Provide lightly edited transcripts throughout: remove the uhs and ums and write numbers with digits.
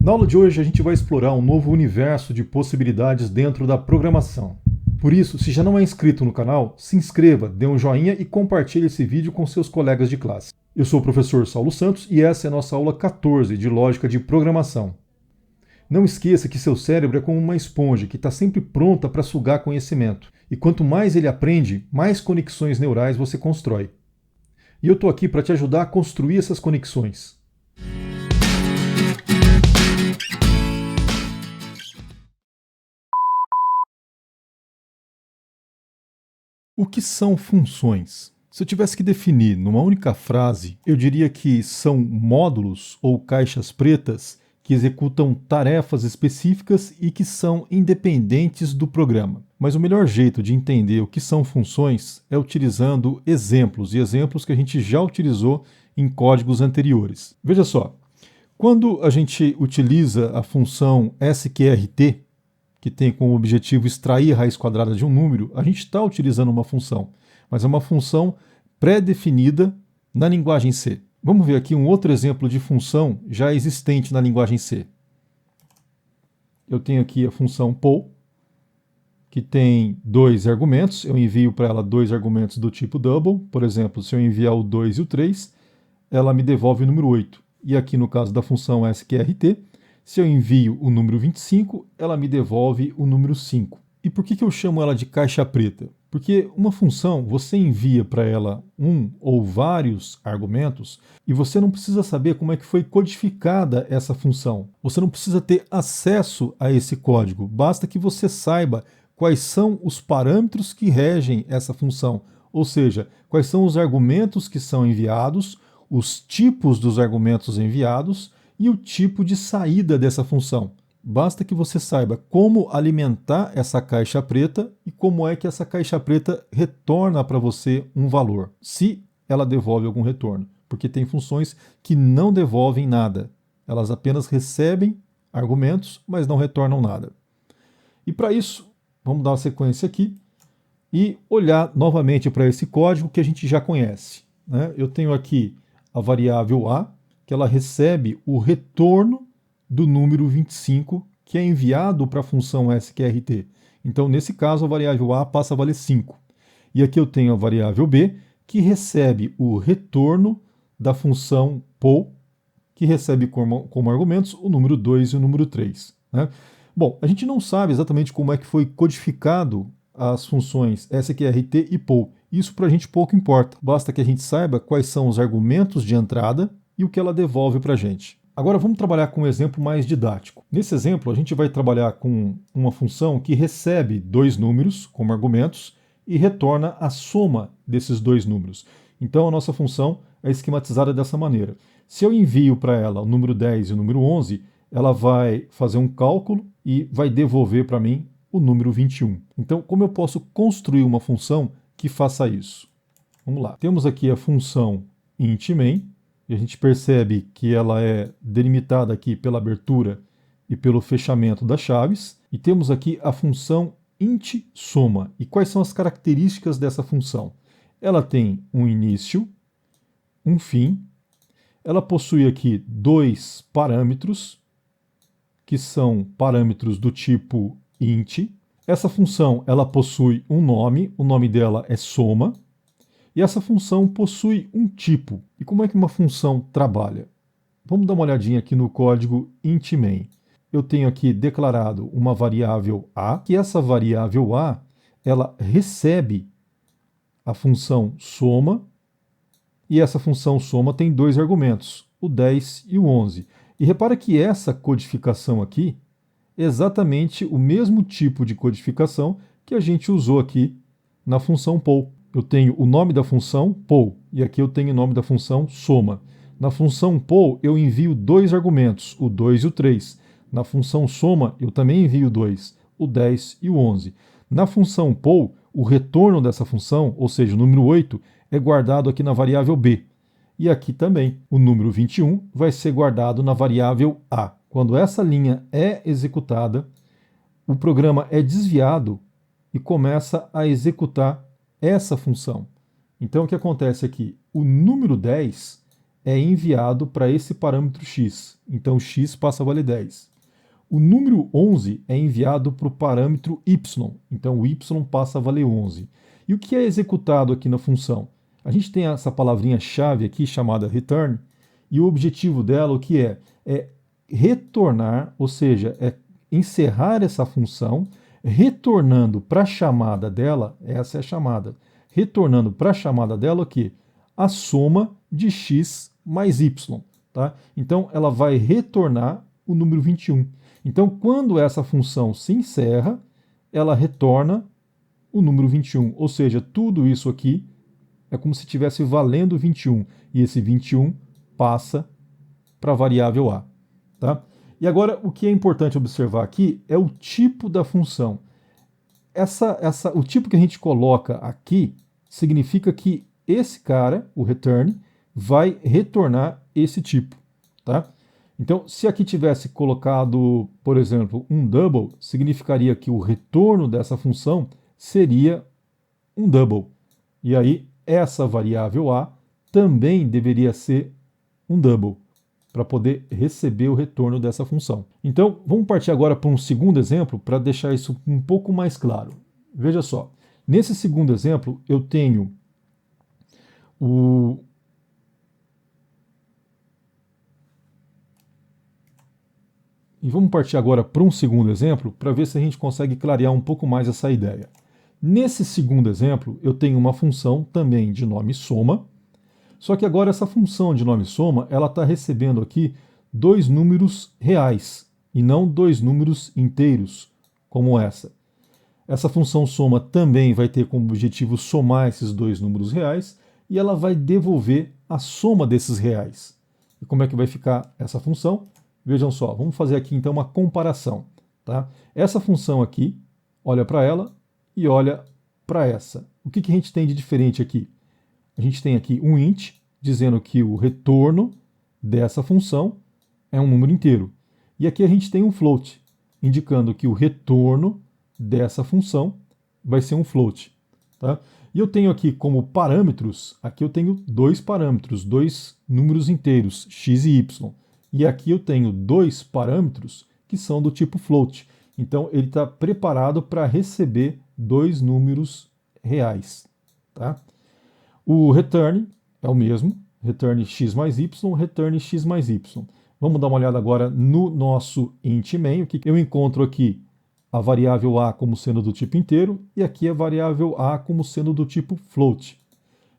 Na aula de hoje a gente vai explorar um novo universo de possibilidades dentro da programação. Por isso, se já não é inscrito no canal, se inscreva, dê um joinha e compartilhe esse vídeo com seus colegas de classe. Eu sou o professor Saulo Santos e essa é a nossa aula 14 de Lógica de Programação. Não esqueça que seu cérebro é como uma esponja que está sempre pronta para sugar conhecimento. E quanto mais ele aprende, mais conexões neurais você constrói. E eu estou aqui para te ajudar a construir essas conexões. O que são funções? Se eu tivesse que definir numa única frase, eu diria que são módulos ou caixas pretas que executam tarefas específicas e que são independentes do programa. Mas o melhor jeito de entender o que são funções é utilizando exemplos, e exemplos que a gente já utilizou em códigos anteriores. Veja só, quando a gente utiliza a função sqrt, que tem como objetivo extrair a raiz quadrada de um número, a gente está utilizando uma função, mas é uma função pré-definida na linguagem C. Vamos ver aqui um outro exemplo de função já existente na linguagem C. Eu tenho aqui a função poll, que tem dois argumentos. Eu envio para ela dois argumentos do tipo double. Por exemplo, se eu enviar o 2 e o 3, ela me devolve o número 8. E aqui no caso da função sqrt, se eu envio o número 25, ela me devolve o número 5. E por que eu chamo ela de caixa preta? Porque uma função, você envia para ela um ou vários argumentos e você não precisa saber como é que foi codificada essa função. Você não precisa ter acesso a esse código, basta que você saiba quais são os parâmetros que regem essa função, ou seja, quais são os argumentos que são enviados, os tipos dos argumentos enviados e o tipo de saída dessa função. Basta que você saiba como alimentar essa caixa preta e como é que essa caixa preta retorna para você um valor, se ela devolve algum retorno. Porque tem funções que não devolvem nada. Elas apenas recebem argumentos, mas não retornam nada. E para isso, vamos dar uma sequência aqui e olhar novamente para esse código que a gente já conhece, né? Eu tenho aqui a variável a, que ela recebe o retorno do número 25, que é enviado para a função sqrt. Então, nesse caso, a variável a passa a valer 5. E aqui eu tenho a variável b, que recebe o retorno da função poll, que recebe como argumentos o número 2 e o número 3. Né? Bom, a gente não sabe exatamente como é que foi codificado as funções sqrt e poll. Isso para a gente pouco importa. Basta que a gente saiba quais são os argumentos de entrada e o que ela devolve para a gente. Agora vamos trabalhar com um exemplo mais didático. Nesse exemplo, a gente vai trabalhar com uma função que recebe dois números como argumentos e retorna a soma desses dois números. Então a nossa função é esquematizada dessa maneira. Se eu envio para ela o número 10 e o número 11, ela vai fazer um cálculo e vai devolver para mim o número 21. Então, como eu posso construir uma função que faça isso? Vamos lá. Temos aqui a função int_main, e a gente percebe que ela é delimitada aqui pela abertura e pelo fechamento das chaves. E temos aqui a função int_soma. E quais são as características dessa função? Ela tem um início, um fim. Ela possui aqui dois parâmetros, que são parâmetros do tipo int. Essa função ela possui um nome, o nome dela é soma. E essa função possui um tipo. E como é que uma função trabalha? Vamos dar uma olhadinha aqui no código int_main. Eu tenho aqui declarado uma variável a, que essa variável a, ela recebe a função soma, e essa função soma tem dois argumentos, o 10 e o 11. E repara que essa codificação aqui é exatamente o mesmo tipo de codificação que a gente usou aqui na função poll. Eu tenho o nome da função poll e aqui eu tenho o nome da função soma. Na função poll eu envio dois argumentos, o 2 e o 3. Na função soma eu também envio dois, o 10 e o 11. Na função poll, o retorno dessa função, ou seja, o número 8, é guardado aqui na variável b. E aqui também o número 21 vai ser guardado na variável a. Quando essa linha é executada, o programa é desviado e começa a executar essa função. Então o que acontece aqui? O número 10 é enviado para esse parâmetro x. Então x passa a valer 10. O número 11 é enviado para o parâmetro y. Então o y passa a valer 11. E o que é executado aqui na função? A gente tem essa palavrinha-chave aqui chamada return, e o objetivo dela o que é? É retornar, ou seja, é encerrar essa função, retornando para a chamada dela, essa é a chamada, retornando para a chamada dela o quê? A soma de x mais y. Tá? Então ela vai retornar o número 21. Então quando essa função se encerra, ela retorna o número 21, ou seja, tudo isso aqui é como se estivesse valendo 21, e esse 21 passa para a variável a. Tá? E agora, o que é importante observar aqui é o tipo da função. O tipo que a gente coloca aqui significa que esse cara, o return, vai retornar esse tipo. Tá? Então, se aqui tivesse colocado, por exemplo, um double, significaria que o retorno dessa função seria um double. E aí, essa variável a também deveria ser um double, para poder receber o retorno dessa função. Então, vamos partir agora para um segundo exemplo para deixar isso um pouco mais claro. Veja só, nesse segundo exemplo, eu tenho o E vamos partir agora para um segundo exemplo para ver se a gente consegue clarear um pouco mais essa ideia. Nesse segundo exemplo, eu tenho uma função também de nome soma, só que agora essa função de nome soma, ela está recebendo aqui dois números reais e não dois números inteiros, como essa. Essa função soma também vai ter como objetivo somar esses dois números reais e ela vai devolver a soma desses reais. E como é que vai ficar essa função? Vejam só, vamos fazer aqui então uma comparação. Tá? Essa função aqui, olha para ela e olha para essa. O que a gente tem de diferente aqui? A gente tem aqui um int, dizendo que o retorno dessa função é um número inteiro. E aqui a gente tem um float, indicando que o retorno dessa função vai ser um float. Tá? E eu tenho aqui como parâmetros, aqui eu tenho dois parâmetros, dois números inteiros, x e y. E aqui eu tenho dois parâmetros que são do tipo float. Então ele está preparado para receber dois números reais. Tá? O return é o mesmo, return x mais y, return x mais y. Vamos dar uma olhada agora no nosso int main. O que eu encontro aqui? A variável a como sendo do tipo inteiro e aqui a variável a como sendo do tipo float.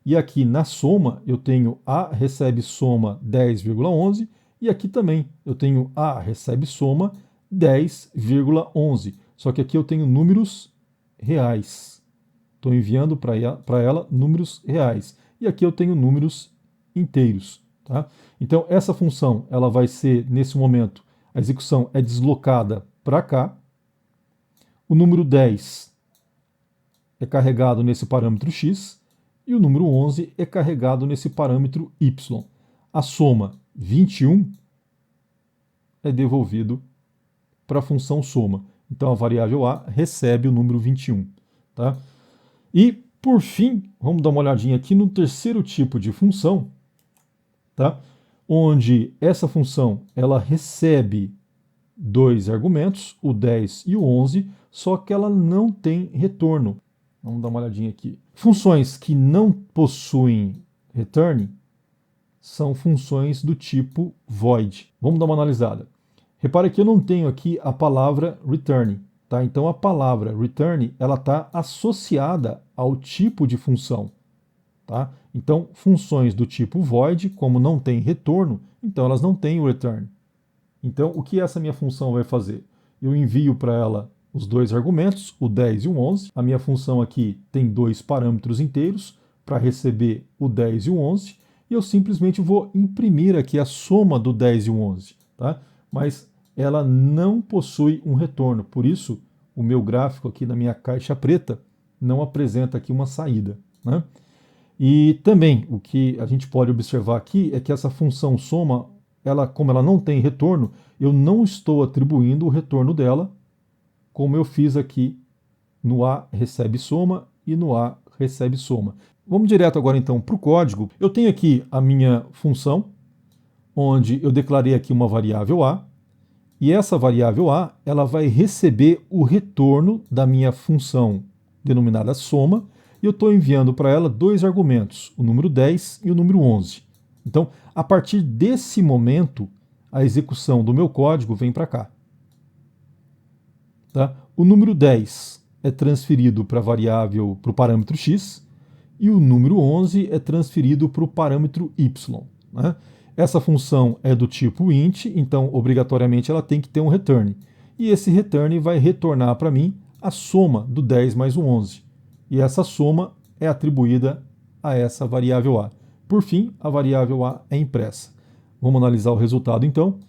E aqui na soma eu tenho a recebe soma 10,11 e aqui também eu tenho a recebe soma 10,11. Só que aqui eu tenho números reais. Estou enviando para ela números reais. E aqui eu tenho números inteiros. Tá? Então essa função ela vai ser, nesse momento, a execução é deslocada para cá. O número 10 é carregado nesse parâmetro x e o número 11 é carregado nesse parâmetro y. A soma 21 é devolvido para a função soma. Então a variável a recebe o número 21. Tá? E, por fim, vamos dar uma olhadinha aqui no terceiro tipo de função, tá? Onde essa função ela recebe dois argumentos, o 10 e o 11, só que ela não tem retorno. Vamos dar uma olhadinha aqui. Funções que não possuem return são funções do tipo void. Vamos dar uma analisada. Repare que eu não tenho aqui a palavra return. Tá? Então a palavra return ela está associada ao tipo de função. Tá? Então funções do tipo void, como não tem retorno, então elas não têm o return. Então o que essa minha função vai fazer? Eu envio para ela os dois argumentos, o 10 e o 11. A minha função aqui tem dois parâmetros inteiros para receber o 10 e o 11. E eu simplesmente vou imprimir aqui a soma do 10 e o 11. Tá? Mas ela não possui um retorno. Por isso, o meu gráfico aqui na minha caixa preta não apresenta aqui uma saída. Né? E também, o que a gente pode observar aqui é que essa função soma, como ela não tem retorno, eu não estou atribuindo o retorno dela, como eu fiz aqui no A recebe soma e no A recebe soma. Vamos direto agora então para o código. Eu tenho aqui a minha função, onde eu declarei aqui uma variável A, e essa variável A ela vai receber o retorno da minha função denominada soma, e eu estou enviando para ela dois argumentos, o número 10 e o número 11. Então, a partir desse momento, a execução do meu código vem para cá. Tá? O número 10 é transferido para a variável, para o parâmetro x, e o número 11 é transferido para o parâmetro y. Né? Essa função é do tipo int, então obrigatoriamente ela tem que ter um return. E esse return vai retornar para mim a soma do 10 mais o 11. E essa soma é atribuída a essa variável A. Por fim, a variável A é impressa. Vamos analisar o resultado então,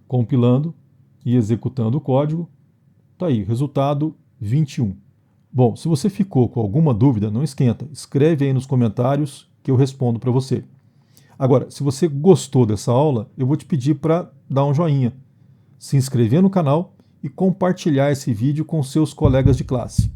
compilando e executando o código. Tá aí, resultado 21. Bom, se você ficou com alguma dúvida, não esquenta, escreve aí nos comentários que eu respondo para você. Agora, se você gostou dessa aula, eu vou te pedir para dar um joinha, se inscrever no canal e compartilhar esse vídeo com seus colegas de classe.